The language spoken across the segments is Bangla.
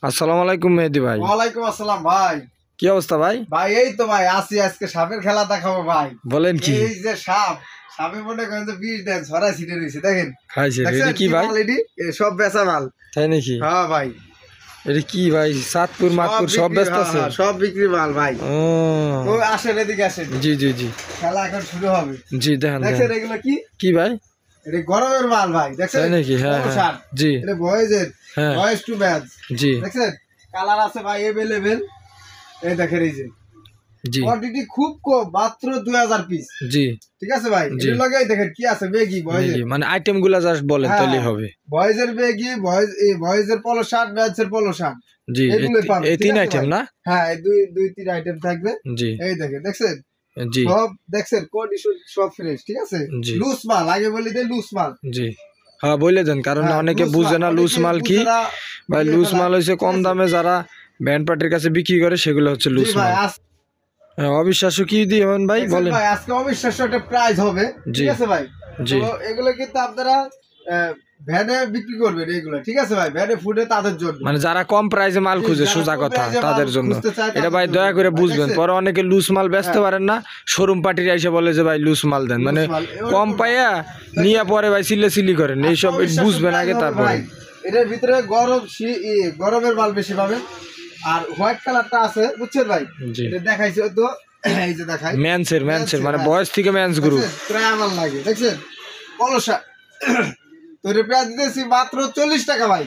আসসালামু আলাইকুম মেহেদি ভাই। ওয়ালাইকুম আসসালাম ভাই। কি অবস্থা ভাই? ভাই এই তো ভাই আসি, আজকে সাপের খেলা দেখাবো ভাই। বলেন কি? এই যে সাপে মনে করেন যে বিষ দেন ছড়াই ছিটে রয়েছে, দেখেন খাইছে এটা কি ভাই? সব বেচা মাল। তাই নাকি? হ্যাঁ ভাই। এটা কি ভাই? সাতপুর মাতপুর সব ব্যস্ত আছে? সব বিক্রি মাল ভাই। ও আসেন এদিকে আসেন। জি জি জি, খেলা এখন শুরু হবে। জি দেখেন দেখেন এগুলো কি কি ভাই? এটা গরমের মাল ভাই, দেখছেন? তাই নাকি? হ্যাঁ হ্যাঁ জি, এটা বয়েজের হ্যাঁ বয়েজ টু ম্যাচ। জি দেখছেন কালার আছে ভাই अवेलेबल। এই দেখেন এই যে জি কোয়ান্টিটি খুব কম, মাত্র 2000 পিস। জি ঠিক আছে ভাই। এর লগে দেখেন কি আছে, বেগি বয়েজের, মানে আইটেম গুলা জাস্ট বলেন তাহলেই হবে। বয়েজের বেগি, বয়েজের পলো শার্ট, ম্যাচের পলো শার্ট, জি এগুলোই পাবেন। এই তিন আইটেম না? হ্যাঁ এই দুই তিন আইটেম থাকবে। জি এই দেখেন, দেখছেন জি সব, দেখছেন কন্ডিশন সব ফ্রেশ। ঠিক আছে, লুজ মাল আগে বলি দে, লুজ মাল। জি হ্যাঁ বলে দেন, কারণ অনেকে বুঝে না লুজ মাল কি ভাই। লুজ মাল হচ্ছে কম দামে যারা ব্যান্ড পার্টির কাছে বিক্রি করে, সেগুলো হচ্ছে লুজ মাল। অবিশ্বাস্য কি দিবেন ভাই বলেন? ভাই আজকে অবিশ্বাস্য একটা প্রাইস হবে। ঠিক আছে ভাই। তো এগুলো কিন্তু আপনারা ভ্যানে বিক্রি করবেন এগুলো। ঠিক আছে ভাই, ভ্যানে ফুডে তাদের জন্য, মানে যারা কম প্রাইসে মাল খুঁজে, সোজা কথা তাদের জন্য এটা ভাই দয়া করে বুঝবেন। পরে অনেকে লুজ মাল বেচতে পারেন না, শোরুম পার্টির এসে বলে যে ভাই লুজ মাল দেন, মানে কম পাইয়া নিয়ে পরে ভাই সিলি করেন, এইসব বুঝবেন আগে তারপরে। এটার ভিতরে গরমের মাল বেশি পাবেন। আর হোয়াইট কালারটা আছে, বুঝছেন ভাই? এটা দেখাইছে তো, এই যে দেখাই মেন্সের মানে বয়স থেকে মেন্স গ্রুপ প্রায় আমার লাগে, দেখছেন পলসা। তো এর প্রাইস দিতেছি মাত্র 40 টাকা ভাই।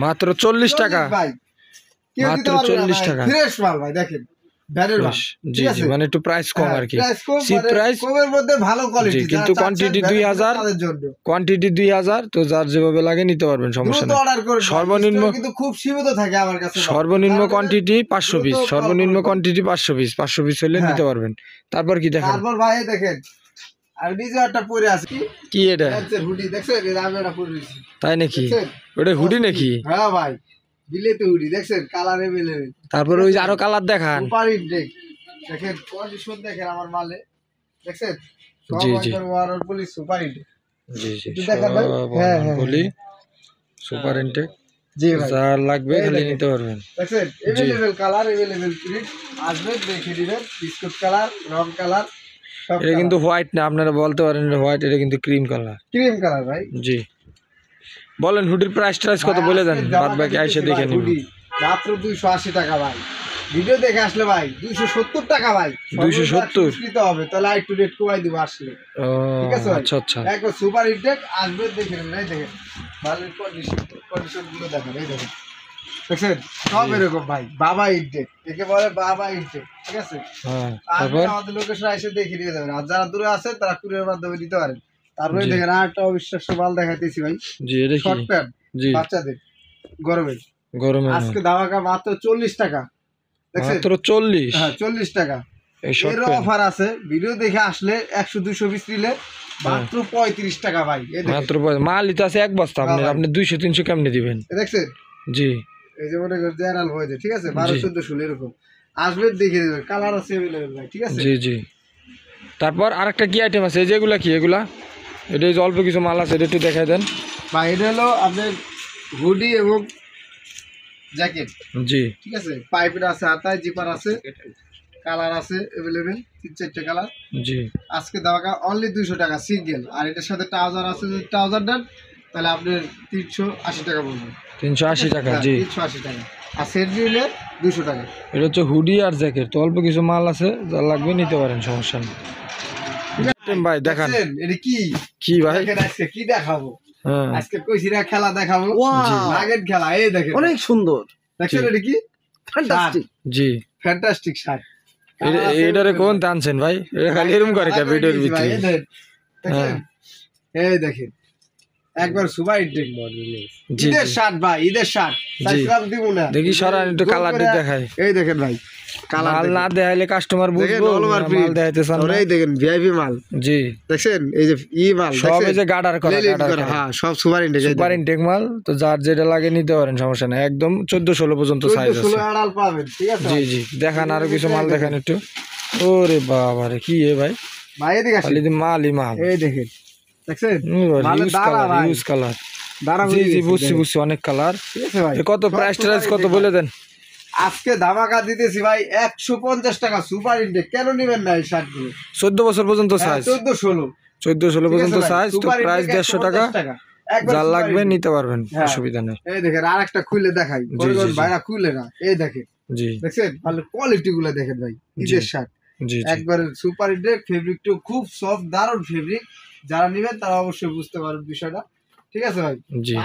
মাত্র 40 টাকা ভাই, মাত্র 40 টাকা ফ্রেশ মাল ভাই, দেখেন ভ্যানের মাল। জি জি, মানে একটু প্রাইস কম আর কি, চিপ প্রাইস, কমের মধ্যে ভালো কোয়ালিটি, কিন্তু কোয়ান্টিটি 2000, কোয়ান্টিটি 2000। তো যার যেভাবে লাগে নিতে পারবেন, সমস্যা নেই। সর্বনিম্ন কিন্তু খুব সীমিত থাকে আমার কাছে। সর্বনিম্ন কোয়ান্টিটি 500 পিস, সর্বনিম্ন কোয়ান্টিটি 500 পিস, 500 পিস হলে নিতে পারবেন। তারপর কি দেখেন? তারপর ভাই দেখেন আর নিজে একটা পরে আছে, কি এটা? হুডি, দেখছেন? আমি এটা পরে আছি। তাই নাকি? ওটা হুডি নাকি? হ্যাঁ ভাই, বিলেতে হুডি, দেখছেন কালার अवेलेबल। তারপর ওই যে আরো কালার দেখান। সুপার ইনটেক, দেখেন কন্ডিশন দেখেন আমার মালে, দেখছেন? জি জি, ওয়ারার বলি সুপার ইনটেক। জি জি, দেখেন ভাই। হ্যাঁ বলি সুপার ইনটেক। জি ভাই, যা লাগবে খালি নিতে পারবেন। দেখছেন अवेलेबल কালার, अवेलेबल প্রিন্ট আসবে, দেখে দিবেন। বিস্কুট কালার, রং কালার, এটা কিন্তু হোয়াইট না, আপনারা বলতে পারেন এটা হোয়াইট, এটা কিন্তু ক্রিম কালার। ক্রিম কালার ভাই। জি বলেন হুডির প্রাইস কত বলে দেন, বাদ বাকি আইসা দেখে নিব। মাত্র 280 টাকা ভাই। ভিডিও দেখে আসলে ভাই 270 টাকা ভাই। 270 নিতে হবে, তাহলে একটু রেট কমাই দিব আসলে। ঠিক আছে ভাই? আচ্ছা আচ্ছা, একবার সুপার ইনটেক আসবে, দেখেন নাই, দেখেন ভালোর কন্ডিশন গুলো দেখেন, এই দেখেন, দেখছেন সব এরকম ভাই। বাবা ইনটেক একে বলে, বাবা ইনটেক। ঠিক আছে, তারপর আমাদের লোকেশন এসে দেখে নিয়ে যাবেন। আর যারা দূরে আছে তারা কুরিয়ার মাধ্যমে দিতে পারেন। তারপরে দেখেন আর একটা অবিশ্বাস্য মাল দেখাইতেছি ভাই। জি এটা কি? শর্ট প্যান্ট বাচ্চাদের গরমে আজকে দামাকা মাত্র 40 টাকা। দেখছেন মাত্র 40? হ্যাঁ 40 টাকা। এর অফার আছে, ভিডিও দেখে আসলে 100-200 পিস নিলে মাত্র 35 টাকা ভাই। মাত্র মালই তো আছে এক বস্তা, আপনি 200-300 কেমনে দিবেন? দেখছেন? জি এই যে মনে করেন জেনারেল হয়ে যায়। ঠিক আছে, 1200-1400 এরকম আসবে, দেখে দেবেন। কালার আছে अवेलेबल ভাই। ঠিক আছে, জি জি। তারপর আরেকটা কি আইটেম আছে? যেগুলা কি এগুলা? এটা যে অল্প কিছু মাল আছে, এটা একটু দেখাই দেন ভাই। এটা হলো আপনার হুডি এবং জ্যাকেট। জি ঠিক আছে, পাইপের আছে, হাতায় জিপার আছে, কালার আছে अवेलेबल, 3-4টে কালার। জি আজকে দামাকা অনলি 200 টাকা সিঙ্গেল। আর এটার সাথে ট্রাউজার আছে, যদি ট্রাউজার দেন তাহলে আপনার 380 টাকা পড়বে। 380 টাকা? জি 380 টাকা। আর সেট নিলে 200 টাকা। এটা হচ্ছে হুডি আর জ্যাকেট। তো অল্প কিছু মাল আছে, যা লাগবে নিতে পারেন, সমস্যা নেই। ভাই দেখান এটা কি কি ভাই? আজকে কি দেখাবো? আজকে কইছিরা খেলা দেখাবো, আগের খেলা। এই দেখেন অনেক সুন্দর, দেখছেন? এটা কি? ফ্যান্টাস্টিক। জি ফ্যান্টাস্টিক শার্ট। এটারে কোন টানছেন ভাই? এটা খালি এরকম করে কে ভিডিওর ভিতরে? দেখেন এই দেখেন একবার সুপার ইনটেক ঈদের শার্ট ভাই, ঈদের শার্ট। সাইজলাম দিব না, দেখি সরান একটু কালারটা দেখাই। এই দেখেন ভাই, কালার না দেখাইলে কাস্টমার বুঝবো মাল দেখাইতেছেন না। এই দেখেন ভিআইপি মাল। জি দেখছেন, এই যে মাল সব, এই যে গার্ডার করা, হ্যাঁ সব সুপার ইনটেক মাল। তো যার যেটা লাগে নিতে পারেন, সমস্যা নাই। একদম 14-16 পর্যন্ত সাইজ আছে। 14 আড়াল পাবেন। ঠিক আছে জি জি। দেখান আরো কিছু মাল দেখান একটু। ওরে বাবা রে, কি ভাই? ভাই এদিকে আসেন, খালি মালই মাল। এই দেখেন, দেখছেন মালের দানা ভাই, ইউজ কালার। দাঁড়া জি জি বুঝছি বুঝছি, অনেক কালার। ঠিক আছে ভাই, কত প্রাইস ট্রাইস কত বলে দেন? আজকে ধামাকা দিতেছি ভাই 150 টাকা সুপার ইনটেক। কেন নেবেন না এই শার্ট গুলো? 14 বছর পর্যন্ত সাইজ, 14-16 14-16 পর্যন্ত সাইজ। তো প্রাইস 150 টাকা, যার লাগবে নিতে পারবেন, অসুবিধা নেই। এই দেখেন আরেকটা খুলে দেখাই, ভাইরা খুলে না, এই দেখেন জি দেখছেন, ভালো কোয়ালিটি গুলো দেখেন ভাই, ঈদের শার্ট জি একবারে সুপার ইনটেক, ফেব্রিকটাও খুব সফট, দারুণ ফেব্রিক। যারা নেবেন তারা অবশ্যই বুঝতে পারবেন বিষয়টা। ঠিক আছে ভাই। জি।